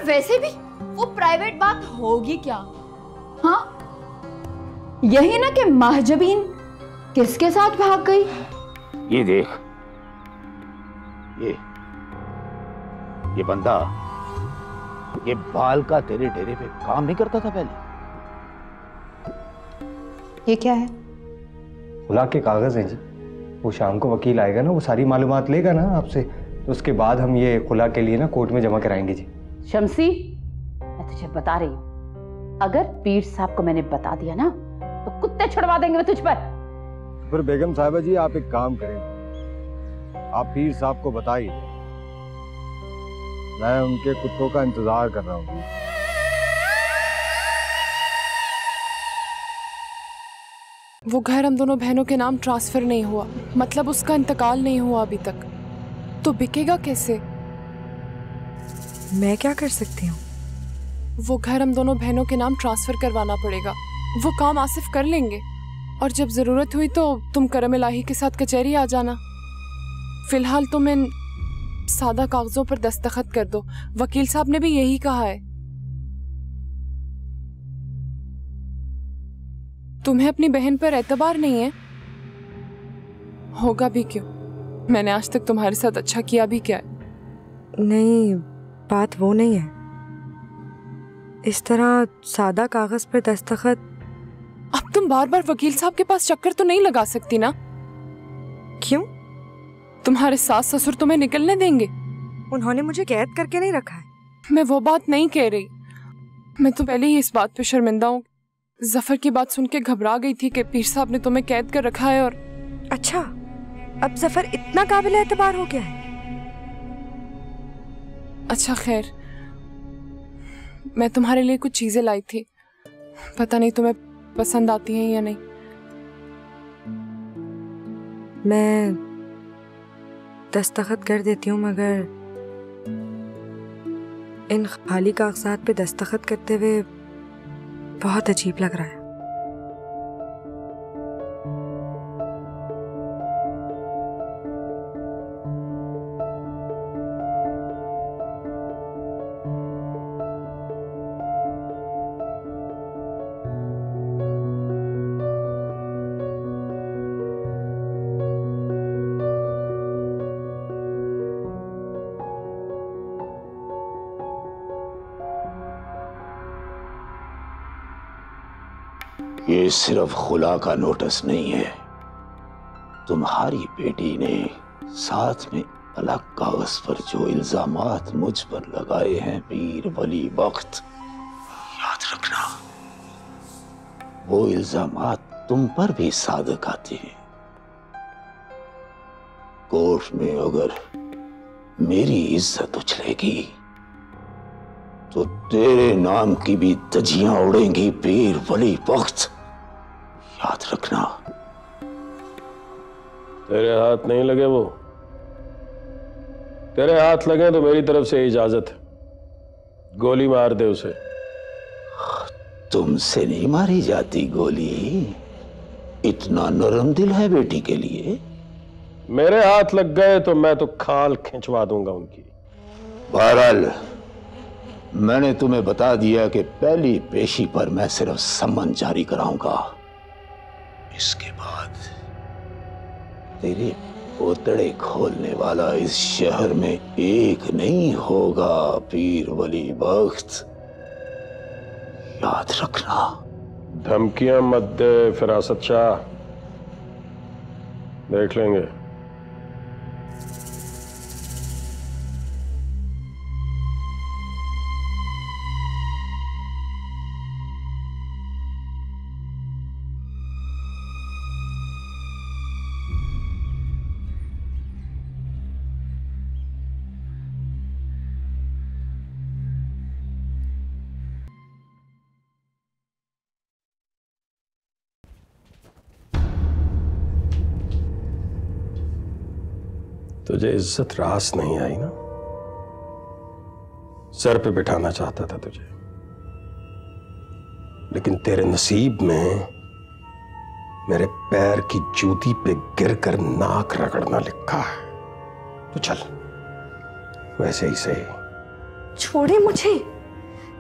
वैसे भी वो प्राइवेट बात होगी क्या? हाँ, यही ना कि महजबीन किसके साथ भाग गई। ये देख, ये बंदा, ये बाल का तेरे डेरे पे काम नहीं करता था पहले? ये क्या है? खुला के कागज हैं जी। वो शाम को वकील आएगा ना, वो सारी मालूमात लेगा ना आपसे, तो उसके बाद हम ये खुला के लिए ना कोर्ट में जमा कराएंगे जी। शम्सी, मैं तुझे बता रही हूँ, अगर पीर साहब को मैंने बता दिया ना तो कुत्ते छुड़वा देंगे मैं तुझ पर। फिर बेगम साहिबा जी आप एक काम करें, आप पीर साहब को बता ही दें, मैं उनके कुत्तों का इंतजार कर रहा हूँ। वो घर हम दोनों बहनों के नाम ट्रांसफर नहीं हुआ, मतलब उसका इंतकाल नहीं हुआ अभी तक, तो बिकेगा कैसे? मैं क्या कर सकती हूँ? वो घर हम दोनों बहनों के नाम ट्रांसफर करवाना पड़ेगा। वो काम आसिफ कर लेंगे, और जब जरूरत हुई तो तुम करम इलाही के साथ कचहरी आ जाना। फिलहाल तुम इन सादा कागजों पर दस्तखत कर दो, वकील साहब ने भी यही कहा है। तुम्हें अपनी बहन पर एतबार नहीं है? होगा भी क्यों, मैंने आज तक तुम्हारे साथ अच्छा किया भी क्या है? नहीं, बात वो नहीं है। इस तरह सादा कागज पर दस्तखत। अब तुम बार बार वकील साहब के पास चक्कर तो नहीं लगा सकती ना? क्यों? तुम्हारे सास ससुर तुम्हें निकलने देंगे? उन्होंने मुझे कैद करके नहीं रखा है। मैं वो बात नहीं कह रही, मैं तो पहले ही इस बात पे शर्मिंदा हूँ। जफर की बात सुन के घबरा गई थी कि पीर साहब ने तुम्हें कैद कर रखा है। और अच्छा, अब जफर इतना काबिल एतबार हो गया है? अच्छा खैर, मैं तुम्हारे लिए कुछ चीजें लाई थी, पता नहीं तुम्हें पसंद आती हैं या नहीं। मैं दस्तखत कर देती हूँ, मगर इन खाली कागजात पे दस्तखत करते हुए बहुत अजीब लग रहा है। ये सिर्फ खुला का नोटिस नहीं है, तुम्हारी बेटी ने साथ में अलग कागज पर जो इल्जामात मुझ पर लगाए हैं पीर वली वक्त, याद रखना वो इल्जामात तुम पर भी सादक आते हैं। कोर्ट में अगर मेरी इज्जत उछलेगी तो तेरे नाम की भी धज्जियां उड़ेंगी पीर वली वक्त, याद रखना। तेरे हाथ नहीं लगे वो, तेरे हाथ लगे तो मेरी तरफ से इजाजत है, गोली मार दे उसे। तुमसे नहीं मारी जाती गोली, इतना नरम दिल है बेटी के लिए। मेरे हाथ लग गए तो मैं तो खाल खिंचवा दूंगा उनकी। बहरहाल मैंने तुम्हें बता दिया कि पहली पेशी पर मैं सिर्फ सम्मन जारी कराऊंगा, इसके बाद तेरे पोतड़े खोलने वाला इस शहर में एक नहीं होगा पीर वली वक्त, याद रखना। धमकियां मत दे फिरासत शाह, देख लेंगे। तुझे इज्जत रास नहीं आई ना, सर पे बिठाना चाहता था तुझे, लेकिन तेरे नसीब में मेरे पैर की जूती पे गिरकर नाक रगड़ना लिखा है। तो चल, वैसे ही सही। छोड़े मुझे।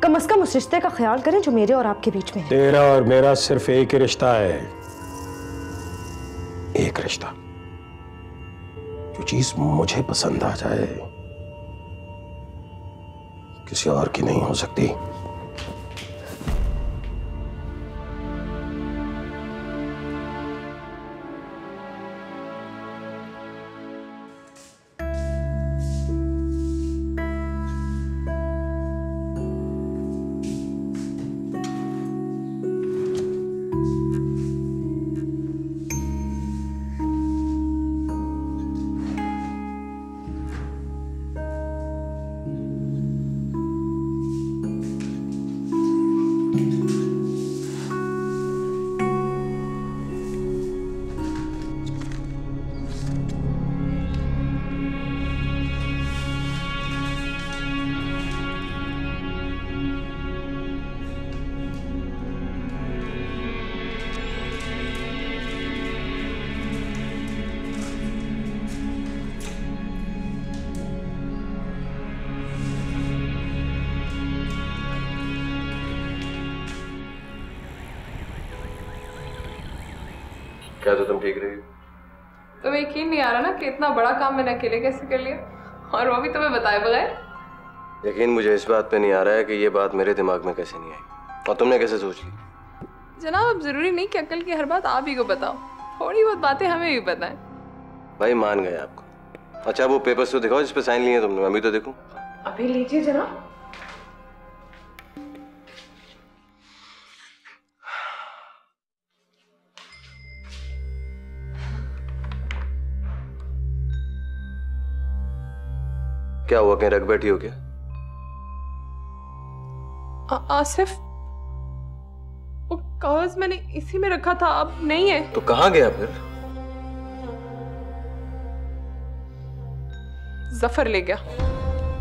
कम से कम उस रिश्ते का ख्याल करें जो मेरे और आपके बीच में है। तेरा और मेरा सिर्फ एक ही रिश्ता है, एक रिश्ता। जो चीज मुझे पसंद आ जाए किसी और की नहीं हो सकती। क्या तो तुम ठीक रही? तुम्हें यकीन नहीं आ रहा ना कि इतना बड़ा काम मैंने अकेले कैसे कर लिया, और वो भी तुम्हें बताए बगैर। यकीन मुझे इस बात पे नहीं आ रहा है कि ये बात मेरे दिमाग में कैसे नहीं आई, और तुमने कैसे सोच ली? जनाब, अब जरूरी नहीं कि अकल की हर बात आप ही को बताओ, थोड़ी बहुत बातें हमें भी पता है। भाई मान गए आपको। अच्छा वो पेपर्स तो दिखाओ जिस पे साइन लिए तुमने, अभी तो देखूं। अभी लीजिए जनाब। क्या हुआ, कहीं रख बैठी हो क्या? आसिफ, वो कागज मैंने इसी में रखा था, अब नहीं है। तो कहाँ गया फिर? जफर ले गया,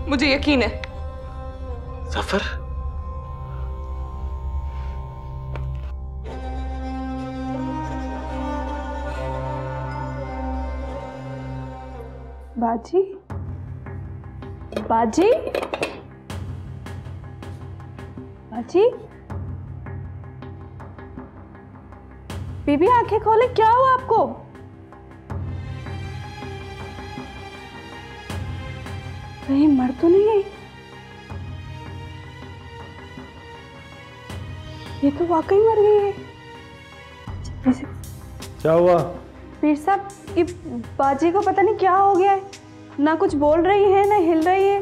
मुझे यकीन है। जफर? बाजी, बाजी, बाजी, बीबी आंखें खोले, क्या हुआ आपको? कहीं मर तो नहीं गई? ये तो वाकई मर गई है। क्या हुआ? पीर साहब, ये बाजी को पता नहीं क्या हो गया है, ना कुछ बोल रही है ना हिल रही है,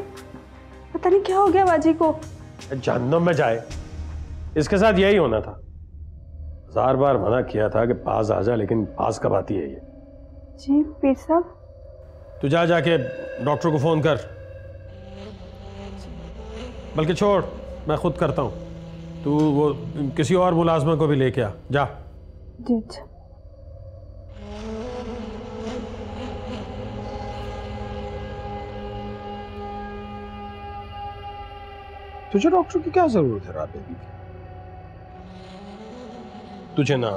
पता नहीं क्या हो गया बाजी को। जहन्नुम में जाए, इसके साथ यही होना था। 1000 बार मना किया था कि पास आ जा, लेकिन पास कब आती है ये? जी पीर साहब। तू जाके डॉक्टर को फोन कर, बल्कि छोड़ मैं खुद करता हूँ। तू वो किसी और मुलाजमा को भी लेके आ, जा। जी। तुझे डॉक्टर की क्या जरूरत है राबे की? तुझे ना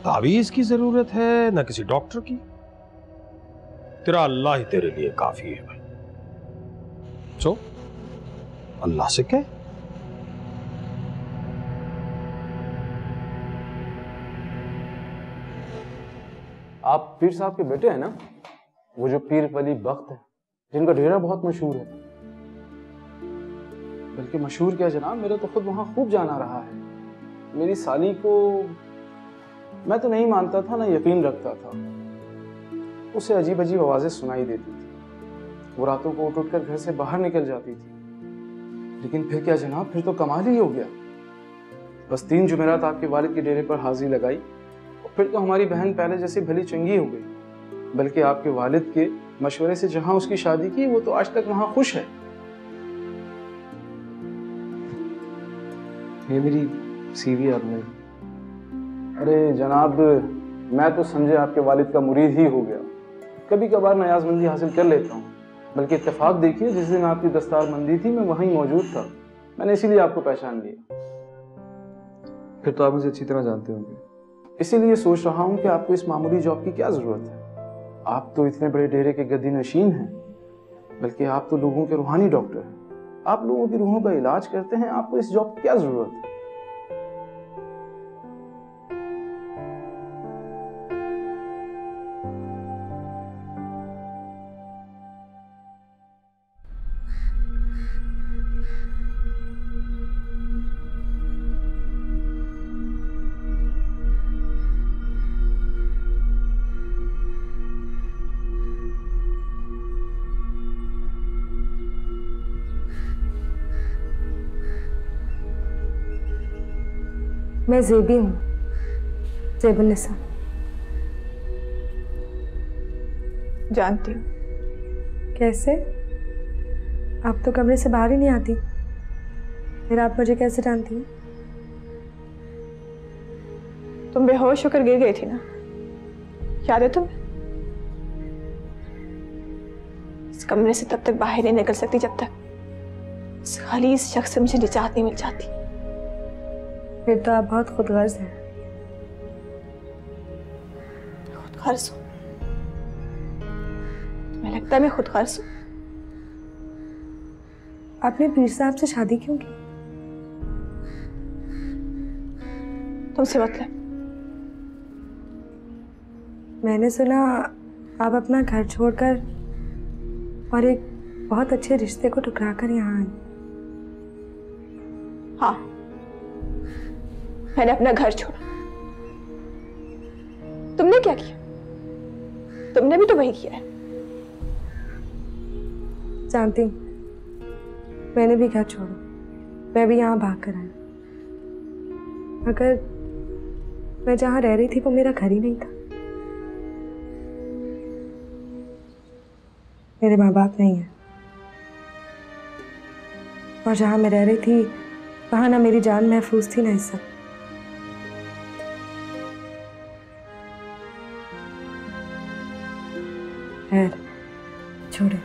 तावीज की जरूरत है ना किसी डॉक्टर की। तेरा अल्लाह ही तेरे लिए काफी है भाई। सो अल्लाह से कह। आप पीर साहब के बेटे हैं ना? वो जो पीर वली बख्त है, जिनका डेरा बहुत मशहूर है। बल्कि मशहूर क्या जनाब, मेरा तो खुद वहां खूब जाना रहा है। मेरी साली को मैं तो नहीं मानता था, ना यकीन रखता था। उसे अजीब अजीब आवाजें सुनाई देती थी, वो रातों को उठ कर घर से बाहर निकल जाती थी। लेकिन फिर क्या जनाब, फिर तो कमाल ही हो गया। बस 3 जुमेरात आपके वालिद के डेरे पर हाजिरी लगाई और फिर तो हमारी बहन पहले जैसी भली चंगी हो गई। बल्कि आपके वालिद के मशवरे से जहां उसकी शादी की, वो तो आज तक वहां खुश है। ये मेरी सीवी आपने। अरे जनाब, मैं तो समझे आपके वालिद का मुरीद ही हो गया। कभी कभार नयाजमंदी हासिल कर लेता हूँ, बल्कि इत्तेफाक देखिए जिस दिन आपकी दस्तारबंदी थी मैं वहीं मौजूद था। मैंने इसीलिए आपको पहचान लिया। फिर तो आप मुझे अच्छी तरह जानते होंगे, इसीलिए सोच रहा हूँ कि आपको इस मामूली जॉब की क्या जरूरत है। आप तो इतने बड़े डेरे के गद्दी नशीन हैं, बल्कि आप तो लोगों के रूहानी डॉक्टर हैं। आप लोगों की रूहों का इलाज करते हैं, आपको इस जॉब की क्या जरूरत है? मैं ज़ेबी हूँ, ज़ेबुन्निसा। जानती हूँ। कैसे? आप तो कमरे से बाहर ही नहीं आती, फिर आप मुझे कैसे जानती हैं? तुम बेहोश होकर गिर गई थी ना, याद है तुम्हें? इस कमरे से तब तक बाहर नहीं निकल सकती जब तक इस खाली इस शख्स से मुझे निजात नहीं मिल जाती। फिर तो आप बहुत खुदगर्ज हैं। खुदगर्ज हूँ? तुम्हें लगता है मैं खुदगर्ज हूँ? आपने पीर साहब से शादी क्यों की? तुमसे मतलब? मैंने सुना आप अपना घर छोड़कर और एक बहुत अच्छे रिश्ते को ठुकरा कर यहाँ आई। हाँ, मैंने अपना घर छोड़ा। तुमने क्या किया? तुमने भी तो वही किया है। जानती हूँ, मैंने भी घर छोड़ा, मैं भी यहाँ भाग कर आई। अगर मैं जहाँ रह रही थी वो मेरा घर ही नहीं था। मेरे माँ बाप नहीं है और जहाँ मैं रह रही थी वहाँ ना मेरी जान महफूज थी ना इज्जत। खैर छोड़े,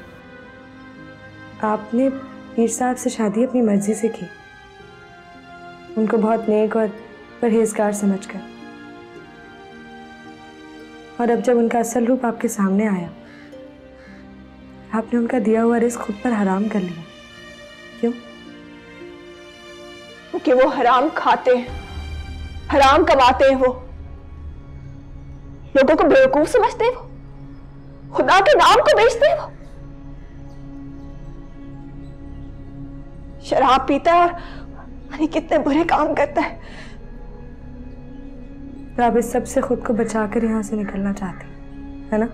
आपने पीर साहब से शादी अपनी मर्जी से की, उनको बहुत नेक और परहेजगार समझकर, और अब जब उनका असल रूप आपके सामने आया, आपने उनका दिया हुआ रिस्क खुद पर हराम कर लिया। क्यों? क्योंकि वो हराम खाते हैं, हराम कमाते हैं। वो लोगों को बेवकूफ समझते हैं, वो खुदा के नाम को बेचते हैं। वो शराब पीता है और अरे कितने बुरे काम करता है। तो आप इस सब से खुद को बचाकर यहाँ से निकलना चाहते है ना?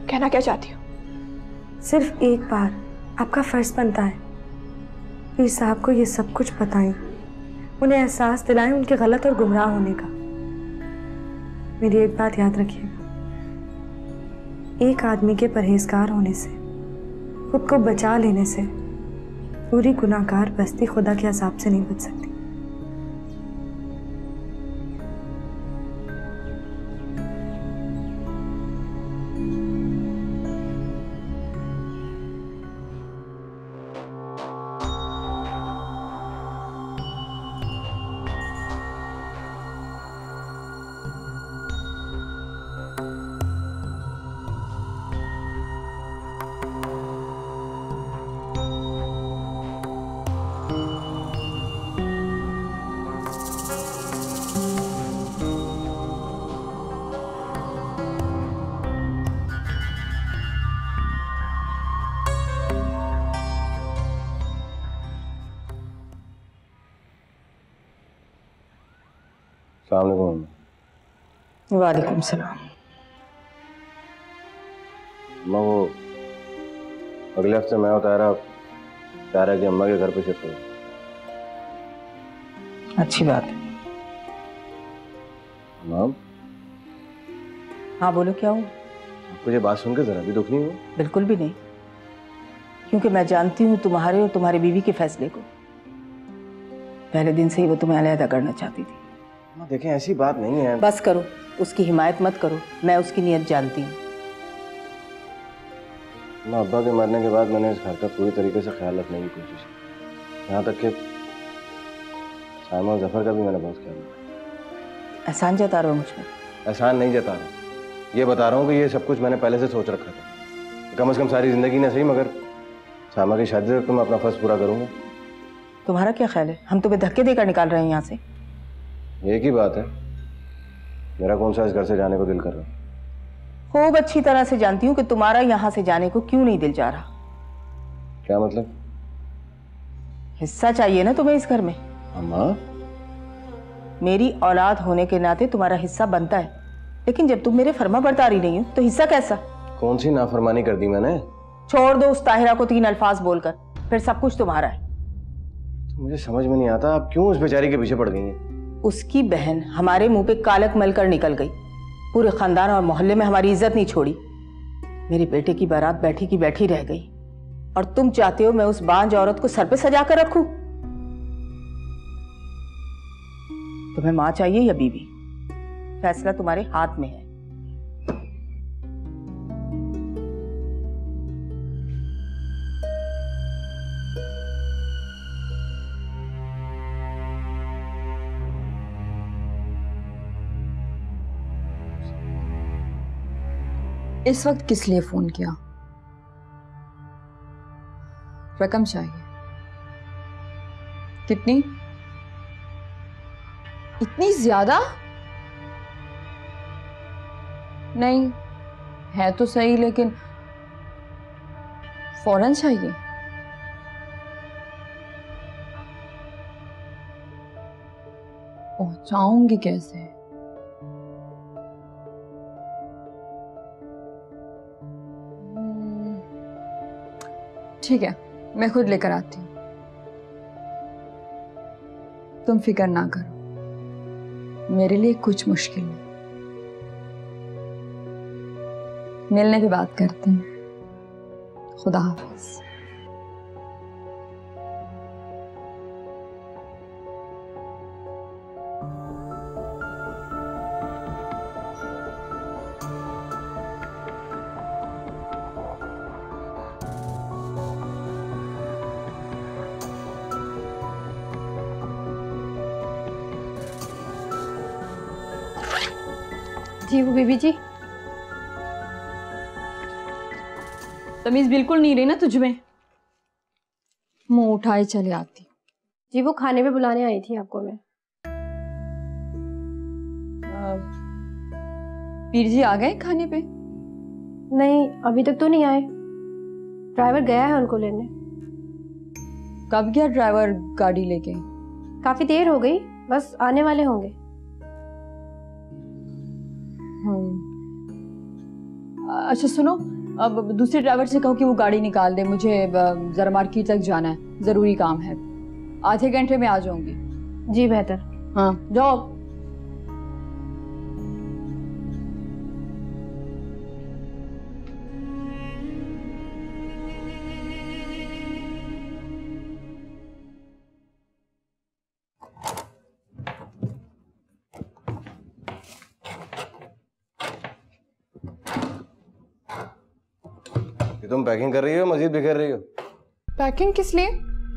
कहना क्या चाहती हो? सिर्फ एक बार आपका फर्ज बनता है पीर साहब को ये सब कुछ बताएं, उन्हें एहसास दिलाएं उनके गलत और गुमराह होने का। मेरी एक बात याद रखिएगा, एक आदमी के परहेजगार होने से, खुद को बचा लेने से पूरी गुनाहगार बस्ती खुदा के अज़ाब से नहीं बच सकती। वालेकुम सलाम। अम्मा, वो अगले हफ्ते मैं उतारा तारा की अम्मा के घर पे शिफ्ट हुआ। अच्छी बात है। मैम? हाँ बोलो, क्या हुआ? आपको ये बात सुनकर जरा भी दुख नहीं हुआ? बिल्कुल भी नहीं, क्योंकि मैं जानती हूँ तुम्हारे और तुम्हारी बीवी के फैसले को। पहले दिन से ही वो तुम्हें अलहदा करना चाहती थी। देखें, ऐसी बात नहीं है। बस करो, उसकी हिमायत मत करो, मैं उसकी नीयत जानती हूँ। अब्बा के मरने के बाद मैंने इस घर का पूरी तरीके से ख्याल रखने की कोशिश की, यहाँ तक कि साइमा और जफर का भी मैंने बहुत ख्याल रखा। एहसान जता रहा हूँ मुझ पर? एहसान नहीं जता रहा, ये बता रहा हूँ कि ये सब कुछ मैंने पहले से सोच रखा था। कम से कम सारी जिंदगी ना सही, मगर सामा की शादी तक तो मैं अपना फर्ज पूरा करूंगा। तुम्हारा क्या ख्याल है, हम तुम्हें धक्के देकर निकाल रहे हैं यहाँ से? एक ही बात है, मेरा कौन सा इस घर से जाने को दिल कर रहा है। खूब अच्छी तरह से जानती हूँ कि तुम्हारा यहाँ से जाने को क्यों नहीं दिल जा रहा। क्या मतलब? हिस्सा चाहिए ना तुम्हें इस घर में। अम्मा, मेरी औलाद होने के नाते तुम्हारा हिस्सा बनता है, लेकिन जब तुम मेरे फर्मा बरदारी नहीं हो तो हिस्सा कैसा? कौन सी नाफरमानी कर दी मैंने? छोड़ दो उस ताहिरा को 3 अल्फाज बोलकर, फिर सब कुछ तुम्हारा है। तो मुझे समझ में नहीं आता आप क्यों उस बेचारी के पीछे पड़ गई हैं? उसकी बहन हमारे मुंह पे कालक मल कर निकल गई, पूरे खानदान और मोहल्ले में हमारी इज्जत नहीं छोड़ी। मेरे बेटे की बारात बैठी की बैठी रह गई, और तुम चाहते हो मैं उस बांझ औरत को सर पे सजा कर रखूं? तुम्हें मां चाहिए या बीवी, फैसला तुम्हारे हाथ में है। इस वक्त किस लिए फोन किया? रकम चाहिए। कितनी? इतनी ज्यादा? नहीं है तो सही, लेकिन फौरन चाहिए। पहुंचाऊंगी कैसे? ठीक है, मैं खुद लेकर आती हूँ, तुम फिक्र ना करो, मेरे लिए कुछ मुश्किल नहीं। मिलने पे बात करते हैं। खुदा हाफिज। जी वो बीबी जी, तमीज बिल्कुल नहीं रही ना तुझमें। मुंह उठाए चले आती। जी वो खाने पे बुलाने आई थी आपको मैं। पीर जी आ गए खाने पे? नहीं अभी तक तो नहीं आए, ड्राइवर गया है उनको लेने। कब गया ड्राइवर गाड़ी लेके? काफी देर हो गई, बस आने वाले होंगे। अच्छा सुनो, अब दूसरे ड्राइवर से कहो कि वो गाड़ी निकाल दे, मुझे जरा मार्केट तक जाना है, जरूरी काम है। आधे घंटे में आ जाऊंगी। जी बेहतर। हाँ जाओ। तुम पैकिंग कर रही हो, मजीद बिखेर रही हो? पैकिंग किस लिए?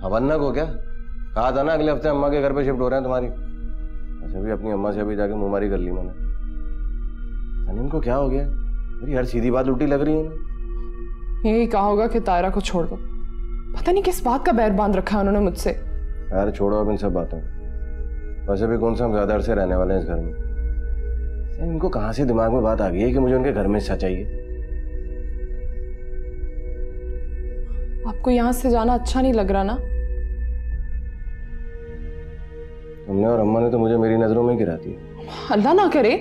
हवन्नक हो क्या? कहा था ना अगले हफ्ते अम्मा के घर पे शिफ्ट हो रहे हैं तुम्हारी। अच्छा भी अपनी अम्मा से अभी जाके मुंहमारी कर ली मैंने। सनीम को क्या हो गया? मेरी हर सीधी बात उल्टी लग रही है ना। यही कहा होगा कि तायरा को छोड़ दो, पता नहीं किस बात का बैर बांध रखा है उन्होंने मुझसे। यार छोड़ो अब इन सब बातों। वैसे भी कौन सा हम ज्यादा अरसे रहने वाले हैं इस घर में। इनको कहाँ से दिमाग में बात आ गई है कि मुझे उनके घर में हिस्सा चाहिए। आपको यहाँ से जाना अच्छा नहीं लग रहा ना? तुमने और अम्मा ने तो मुझे मेरी नजरों में गिरा दिया। अल्लाह ना करे।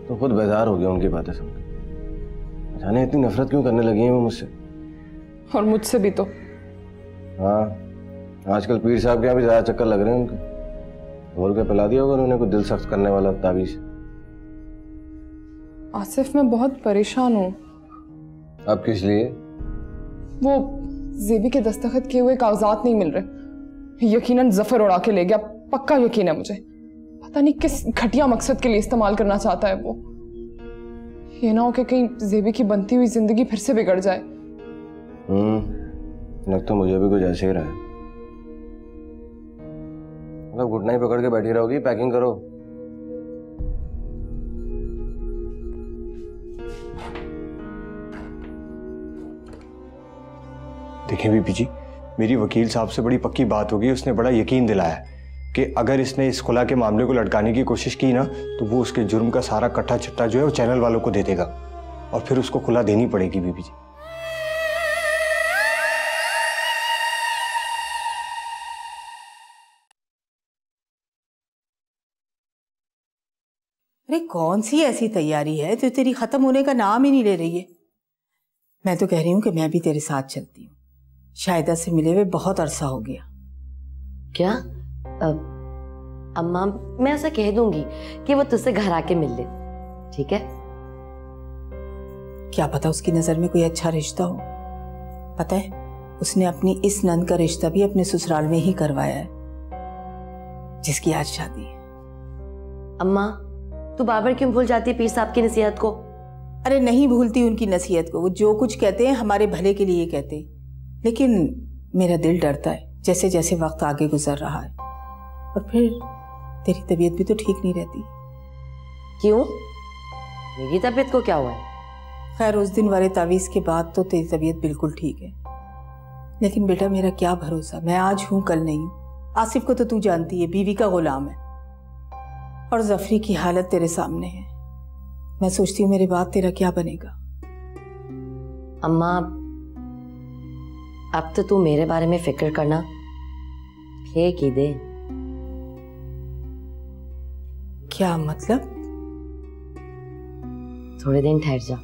तो खुद बेजार हो गया उनकी बातें सुनकर। जाने इतनी नफरत क्यों करने लगी हैं वो मुझसे। और मुझसे भी तो। हाँ, आजकल पीर साहब के यहाँ भी ज्यादा चक्कर लग रहे हैं उनके। बोल के पिला दिया होगा उन्होंने कुछ दिल सख्त करने वाला ताबीज। आसिफ मैं बहुत परेशान हूँ। अब किस लिए? वो जेबी के दस्तखत किए हुए कागजात नहीं मिल रहे। यकीनन जफर उड़ा के ले गया, पक्का यकीन है मुझे। पता नहीं किस घटिया मकसद के लिए इस्तेमाल करना चाहता है वो। ये ना हो कि कहीं जेबी की बनती हुई जिंदगी फिर से बिगड़ जाए। लग तो मुझे भी कुछ ऐसे ही रहा है। मतलब घुटना ही पकड़ के बैठी रहोगी? पैकिंग करो। देखें बीबी जी, मेरी वकील साहब से बड़ी पक्की बात होगी, उसने बड़ा यकीन दिलाया है कि अगर इसने इस खुला के मामले को लटकाने की कोशिश की ना तो वो उसके जुर्म का सारा कट्टा चिट्टा जो है वो चैनल वालों को दे देगा और फिर उसको खुला देनी पड़ेगी बीबी जी। अरे कौन सी ऐसी तैयारी है जो तेरी खत्म होने का नाम ही नहीं ले रही है? मैं तो कह रही हूँ कि मैं भी तेरे साथ चलती हूँ। शाहिदा से मिले हुए बहुत अरसा हो गया। क्या? अम्मा, मैं ऐसा कह दूंगी कि वो तुझसे घर आके मिल ले, ठीक है? क्या पता उसकी नजर में कोई अच्छा रिश्ता हो। पता है, उसने अपनी इस नंद का रिश्ता भी अपने ससुराल में ही करवाया है, जिसकी आज शादी है। अम्मा, तू बार बार क्यों भूल जाती है पीर साहब की नसीहत को? अरे नहीं भूलती उनकी नसीहत को, वो जो कुछ कहते हैं हमारे भले के लिए कहते हैं, लेकिन मेरा दिल डरता है जैसे जैसे वक्त आगे गुजर रहा है। और फिर तेरी तबीयत भी तो ठीक नहीं रहती। क्यों? मेरी तबीयत को क्या हुआ है? खैर, उस दिन वाले तावीज़ के बाद तो तेरी तबीयत बिल्कुल ठीक है, लेकिन बेटा मेरा क्या भरोसा, मैं आज हूँ कल नहीं हूँ। आसिफ को तो तू जानती है, बीवी का गुलाम है, और जफरी की हालत तेरे सामने है। मैं सोचती हूँ मेरे बाद तेरा क्या बनेगा। अम्मा, अब तो तू मेरे बारे में फिक्र करना फेंक ही दे। क्या मतलब? थोड़े दिन ठहर जा,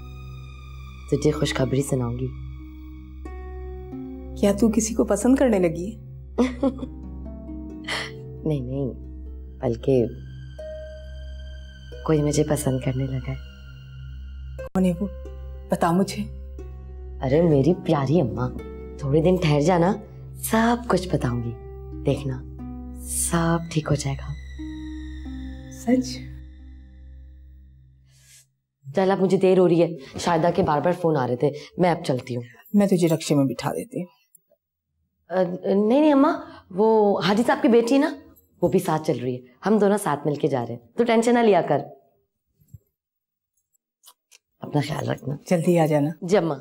तुझे खुशखबरी सुनाऊंगी। क्या तू किसी को पसंद करने लगी है? नहीं नहीं, बल्कि कोई मुझे पसंद करने लगा है। कौन है वो? बता मुझे। अरे मेरी प्यारी अम्मा, थोड़े दिन ठहर जाना, सब कुछ बताऊंगी, देखना सब ठीक हो जाएगा। सच? चल, अब मुझे देर हो रही है, शायदा के बार बार फोन आ रहे थे, मैं अब चलती हूँ। मैं तुझे रक्शे में बिठा देती हूँ। नहीं नहीं अम्मा, वो हाजी साहब की बेटी ना, वो भी साथ चल रही है, हम दोनों साथ मिलके जा रहे हैं, तो टेंशन ना लिया कर। अपना ख्याल रखना। जल्दी आ जाना। जी अम्मा।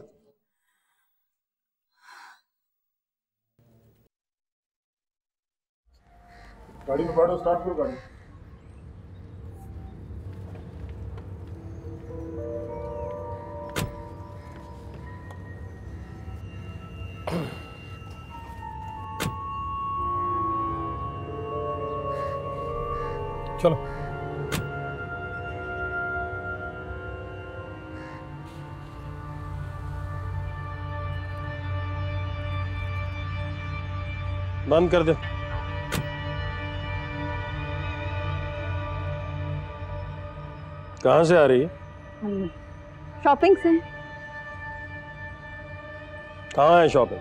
गाड़ी में बैठो, स्टार्ट करो गाड़ी। चलो। बंद कर दे। कहाँ से आ रही है? शॉपिंग से। कहाँ है शॉपिंग?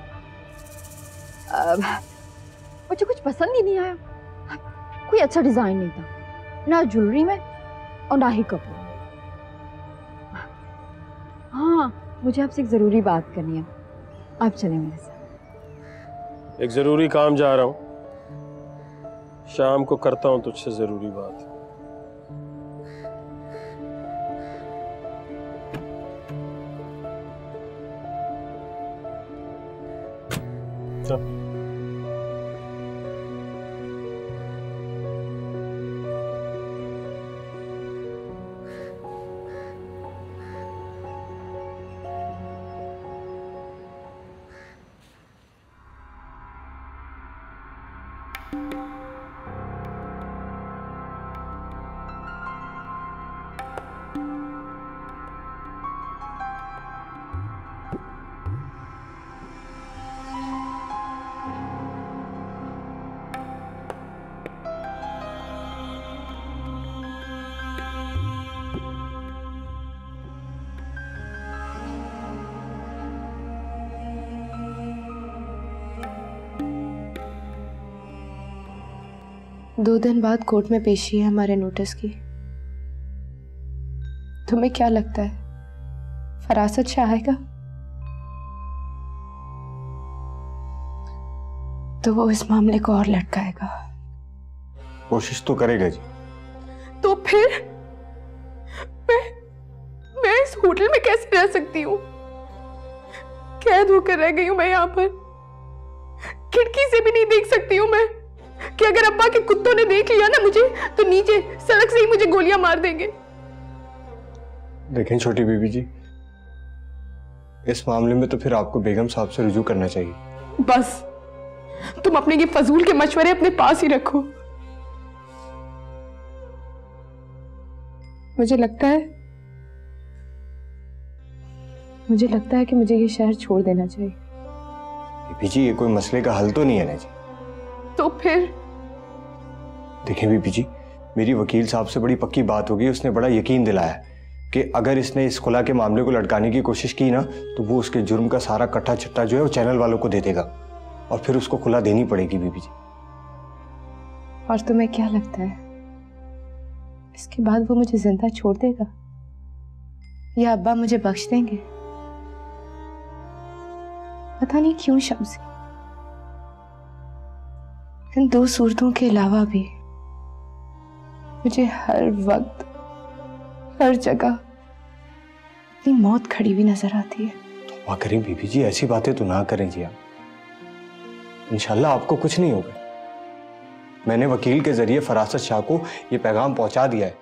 मुझे कुछ पसंद ही नहीं आया, कोई अच्छा डिजाइन नहीं था, ना ज्वेलरी में और ना ही कपड़ों में। हाँ, मुझे आपसे एक जरूरी बात करनी है, आप चलें मेरे साथ। एक जरूरी काम जा रहा हूँ, शाम को करता हूँ तुझसे जरूरी बात। चल। दो दिन बाद कोर्ट में पेशी है हमारे नोटिस की। तुम्हें क्या लगता है फरासत से आएगा? तो वो इस मामले को और लटकाएगा। कोशिश तो करेगा जी। तो फिर मैं इस होटल में कैसे रह सकती हूँ? कैद होकर रह गई हूँ मैं यहाँ पर। खिड़की से भी नहीं देख सकती हूँ मैं कि अगर अब्बा के कुत्तों ने देख लिया ना मुझे तो नीचे सड़क से ही मुझे गोलियां मार देंगे। देखें छोटी बीबी जी, इस मामले में तो फिर आपको बेगम साहब से रुजू करना चाहिए। बस तुम अपने ये फजूल के मशवरे अपने पास ही रखो। मुझे लगता है कि मुझे ये शहर छोड़ देना चाहिए। बीबी जी, ये कोई मसले का हल तो नहीं है ना जी। तो फिर देखें बीबी जी, मेरी वकील साहब से बड़ी पक्की बात होगी। उसने बड़ा यकीन दिलाया कि अगर इसने इस खुला के मामले को लटकाने की कोशिश की ना तो वो उसके जुर्म का सारा कट्टा चिट्टा जो है वो चैनल वालों को दे देगा और फिर उसको खुला देनी पड़ेगी बीबी जी। और तुम्हें क्या लगता है इसके बाद वो मुझे जिंदा छोड़ देगा या अब्बा मुझे बख्श देंगे? पता नहीं क्यों शम्सी, इन दो सूरतों के अलावा भी मुझे हर वक्त हर जगह अपनी मौत खड़ी हुई नजर आती है। दुआ करें बीबी जी, ऐसी बातें तो ना करें जी आप। इंशाल्लाह आपको कुछ नहीं होगा। मैंने वकील के जरिए फरासत शाह को यह पैगाम पहुंचा दिया है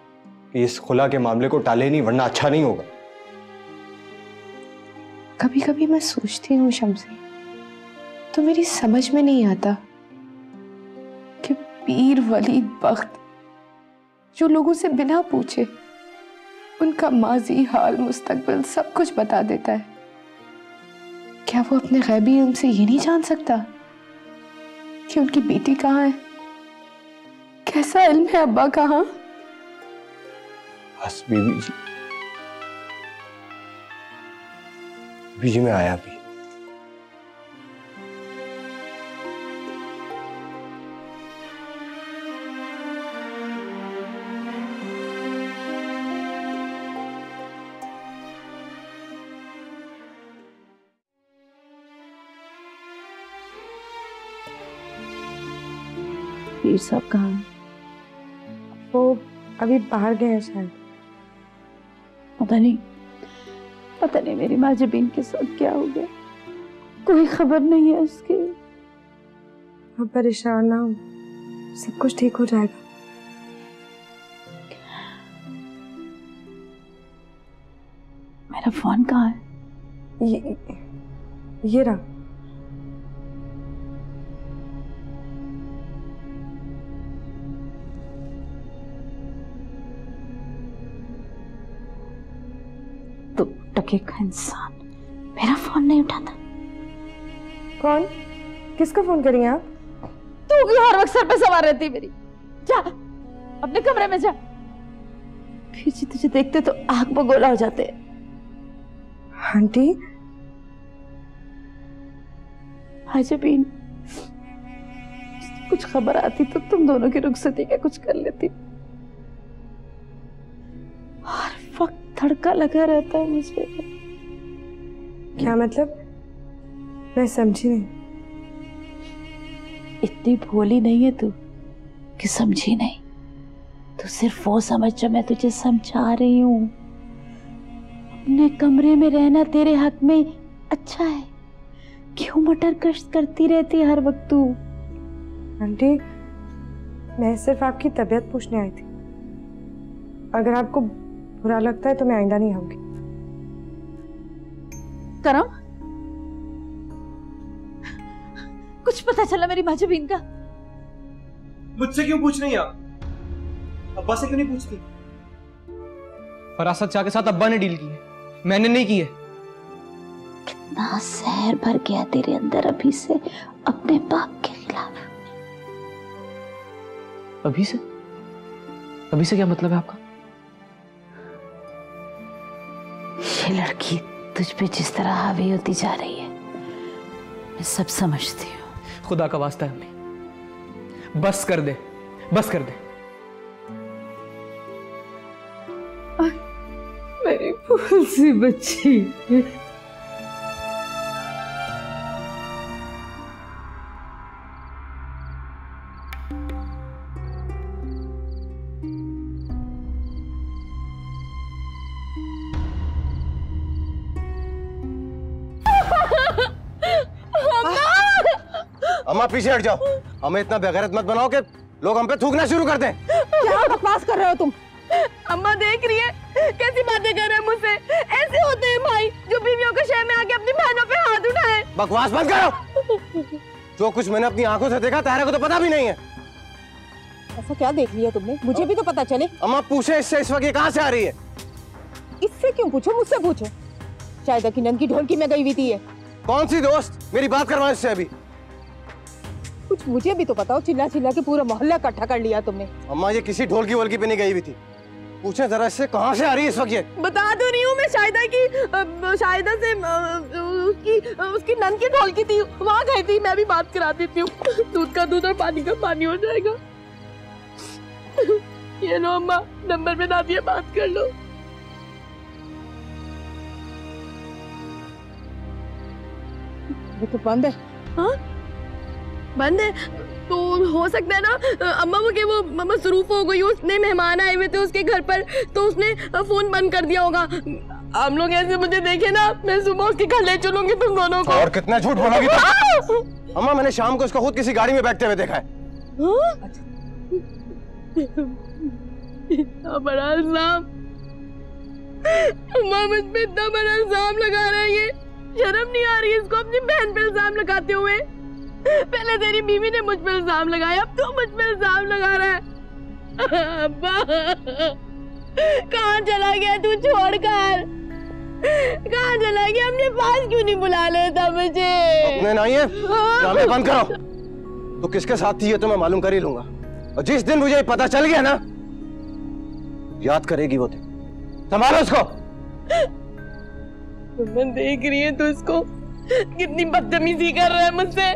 कि इस खुला के मामले को टाले नहीं, वरना अच्छा नहीं होगा। कभी कभी मैं सोचती हूँ शम्सी, तो मेरी समझ में नहीं आता कि पीर वलीद बख्त जो लोगों से बिना पूछे उनका माजी हाल मुस्तकबिल सब कुछ बता देता है, क्या वो अपने गैबी इल्म से ये नहीं जान सकता कि उनकी बेटी कहाँ है? कैसा इल्म है अब्बा कहाँ? बस बीबी जी मैं आया भी। पीर साहब कहाँ हैं? वो अभी बाहर गए हैं शायद। पता नहीं मेरी माजबीन के साथ क्या हो गया, कोई खबर नहीं है उसकी। आप परेशान ना हो, सब कुछ ठीक हो जाएगा। मेरा फोन कहाँ है? ये रहा। तो टके का इंसान मेरा फोन नहीं उठाता। कौन? किसका फोन करी आप? तू क्यों हर वक्त सर पे सवार रहती मेरी? जा अपने कमरे में जा। फिर जी तुझे देखते तो आग बगोला हो जाते। आंटी हाजबीन, कुछ खबर आती तो तुम दोनों की रुखसती का कुछ कर लेती। हर वक्त धड़का लगा रहता है मुझे। क्या मतलब? मैं समझी नहीं। इतनी भोली नहीं है तू कि समझी नहीं। तू सिर्फ वो समझ जो मैं तुझे समझा रही हूँ। अपने कमरे में रहना तेरे हक में अच्छा है। क्यों मटर कष्ट करती रहती है हर वक्त तू? आंटी, मैं सिर्फ आपकी तबीयत पूछने आई थी। अगर आपको बुरा लगता है तो मैं आइंदा नहीं आऊंगी। करम, कुछ पता चला मेरी माजबीन का? मुझसे क्यों पूछ रही आप? अब्बा से क्यों नहीं पूछती? फरासत शाह के साथ अब्बा ने डील की है, मैंने नहीं की है। कितना जहर भर गया तेरे अंदर अभी से अपने बाप के खिलाफ। अभी से? अभी से क्या मतलब है आपका? ये लड़की तुझ पे जिस तरह हावी होती जा रही है, मैं सब समझती हूँ। खुदा का वास्ता है अम्मी, बस कर दे, बस कर दे। मेरी भूल सी बच्ची। अम्मा पीछे हट जाओ, हमें इतना बेगैरत मत बनाओ कि लोग हम पे थूकना शुरू कर दें। क्या बकवास कर रहे हो तुम? अम्मा देख रही है कैसी बातें कर रहे हैं मुझसे। ऐसे होते हैं भाई जो बीवियों के शहर में आके अपनी बहनों पे हाथ उठाए। बकवास बंद करो। जो कुछ मैंने अपनी आंखों से देखा तारे को तो पता भी नहीं है। ऐसा क्या देख लिया तुमने? मुझे भी तो पता चले। अम्मा पूछे इससे इस वक्त ये कहाँ से आ रही है? इससे क्यों पूछो, मुझसे पूछो। शायद की नंद की ढोलकी में गई हुई थी ये। कौन सी दोस्त? मेरी बात करवाओ इससे अभी। कुछ मुझे भी तो बताओ, चिल्ला चिल्ला के पूरा मोहल्ला इकट्ठा कर लिया तुमने। अम्मा ये किसी ढोलकी वोलकी पे नहीं गई हुई थी। पूछे जरा इससे कहाँ से आ रही है इस वक्त ये? बता तो रही हूँ मैं, शायदा से उसकी नंद की ढोलकी थी, वहाँ गई थी। मैं भी बात करा देती हूँ, दूध का दूध और पानी का पानी हो जाएगा। ये लो अम्मा, नंबर पे दादी बात कर लो। ये तो बंद है। हाँ बंद है तो हो सकता है ना अम्मा वो मसरूफ हो गई, उसने मेहमान आए हुए थे उसके घर पर तो उसने फोन बंद कर दिया होगा। हम लोग ऐसे मुझे देखे ना, मैं सुबह उसके घर ले चलूंगी तुम दोनों को। और कितना झूठ बोलोगी तुम? अम्मा मैंने शाम को उसको खुद किसी गाड़ी में बैठते हुए देखा है। इतना बड़ा इल्जाम अम्मा, मुझ पे इतना बड़ा इल्जाम लगा रहा है ये। शर्म नहीं आ रही है इसको अपनी बहन पे इल्जाम लगाते हुए? पहले तेरी बीवी ने मुझ पे इल्जाम लगाया, अब तू मुझ पे इल्जाम लगा रहा है। अब्बा कहाँ चला गया तू छोड़कर? कहाँ चला गया? अपने पास क्यों नहीं बुला लेता मुझे? अपने नहीं है, ड्रामे बंद करो। तो किसके साथ थी ये तो मैं मालूम कर ही लूंगा, और जिस दिन मुझे पता चल गया ना, याद करेगी वो दिन। संभालो उसको। मैं देख रही है तो इसको कितनी बदतमीजी कर रहा है मुझसे।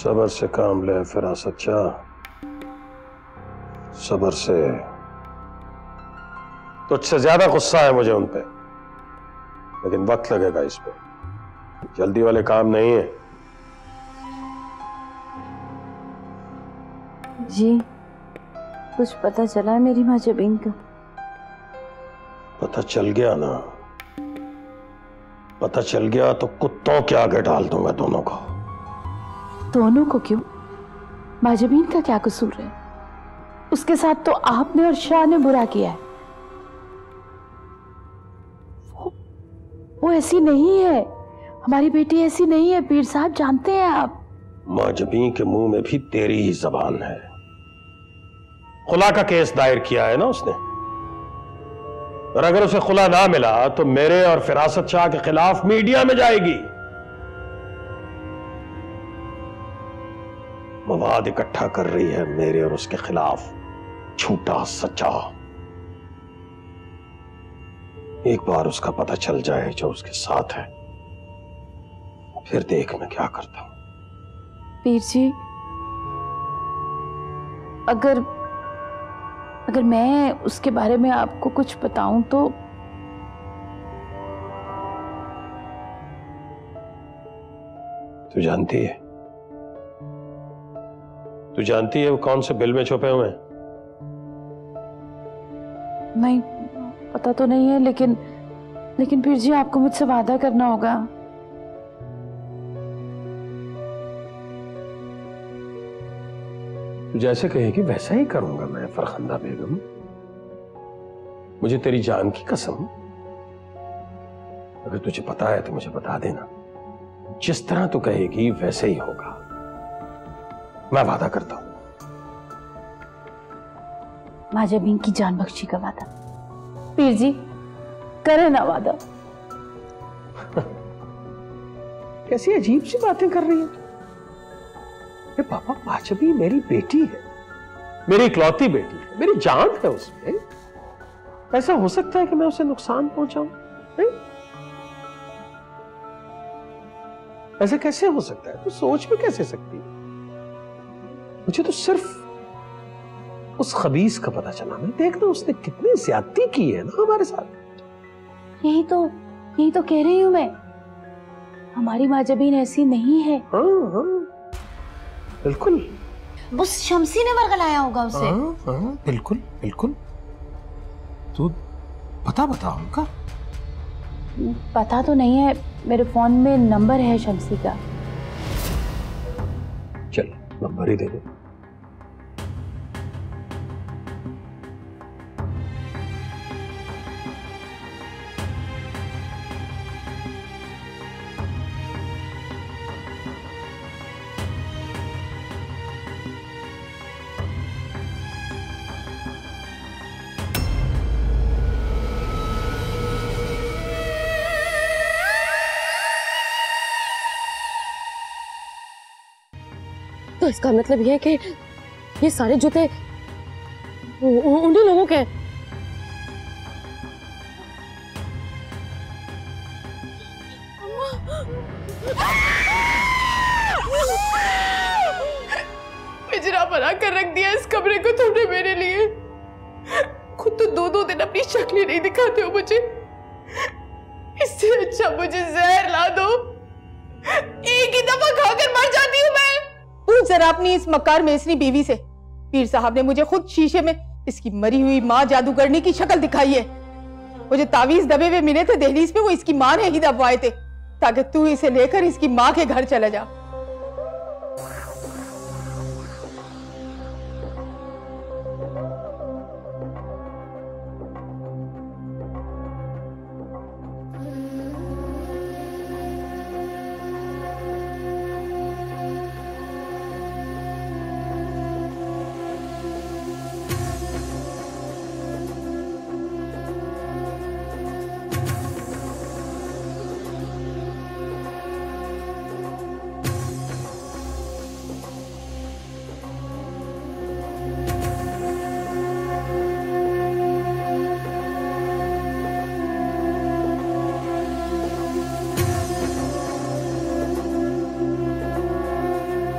सबर से काम ले फिरासत चाह, सबर से। तुझसे ज्यादा गुस्सा है मुझे उन पे, लेकिन वक्त लगेगा इस पे, जल्दी वाले काम नहीं है। जी कुछ पता चला है मेरी माँ जबीन का? पता चल गया ना, पता चल गया तो कुत्तों के आगे डाल दूंगा दोनों को। दोनों को क्यों? माँ जबीन का क्या कसूर है? उसके साथ तो आपने और शाह ने बुरा किया है। वो ऐसी नहीं है, हमारी बेटी ऐसी नहीं है पीर साहब, जानते हैं आप। माँ जबीन के मुंह में भी तेरी ही जबान है। खुला का केस दायर किया है ना उसने, और अगर उसे खुला ना मिला तो मेरे और फिरासत शाह के खिलाफ मीडिया में जाएगी। मवाद इकट्ठा कर रही है मेरे और उसके खिलाफ, झूठा सच्चा। एक बार उसका पता चल जाए जो उसके साथ है, फिर देख मैं क्या करता हूं। पीर जी, अगर मैं उसके बारे में आपको कुछ बताऊं तो तू जानती है वो कौन से बिल में छुपे हुए हैं? नहीं पता तो नहीं है, लेकिन पीर जी आपको मुझसे वादा करना होगा। तू जैसे कहेगी वैसा ही करूंगा मैं फरखंदा बेगम। मुझे तेरी जान की कसम, अगर तुझे पता है तो मुझे बता देना। जिस तरह तू कहेगी वैसे ही होगा, मैं वादा करता हूं। माँ जबीन की जान बख्शी का वादा। पीर जी करे ना वादा। कैसी अजीब सी बातें कर रही है तू। पापा, माँ जबीन मेरी बेटी है, मेरी इकलौती बेटी है, मेरी जान है उसमें। ऐसा हो सकता है कि मैं उसे नुकसान पहुंचाऊं? नहीं, ऐसा कैसे हो सकता है? तू सोच भी कैसे सकती है? मुझे तो सिर्फ उस खबीस का पता चला ना, देखना उसने कितनी ज्यादती की है ना हमारे साथ। यही तो कह रही हूं मैं, हमारी माँ जबीन ऐसी नहीं है। हाँ, बिल्कुल। वो शमसी ने वर्गलाया होगा उसे। हाँ, बिल्कुल। तू पता उनका? पता तो नहीं है, मेरे फोन में नंबर है शमसी का। चल नंबर ही दे दे। तो इसका मतलब यह है कि ये सारे जूते उन्हीं लोगों के हैं। पिंजरा बना कर रख दिया इस कमरे को तुमने मेरे लिए। खुद तो दो दिन अपनी शक्ल नहीं दिखाते हो मुझे। इससे अच्छा मुझे जहर ला दो, एक ही दफा खाकर मर जाती हूँ मैं। पूछ जरा अपनी इस मक्कार मेसनी बीवी से। पीर साहब ने मुझे खुद शीशे में इसकी मरी हुई माँ जादूगरनी की शक्ल दिखाई है। मुझे तावीज दबे हुए मिले थे दहलीज पे, वो इसकी माँ ने ही दबवाए थे ताकि तू इसे लेकर इसकी माँ के घर चला जा।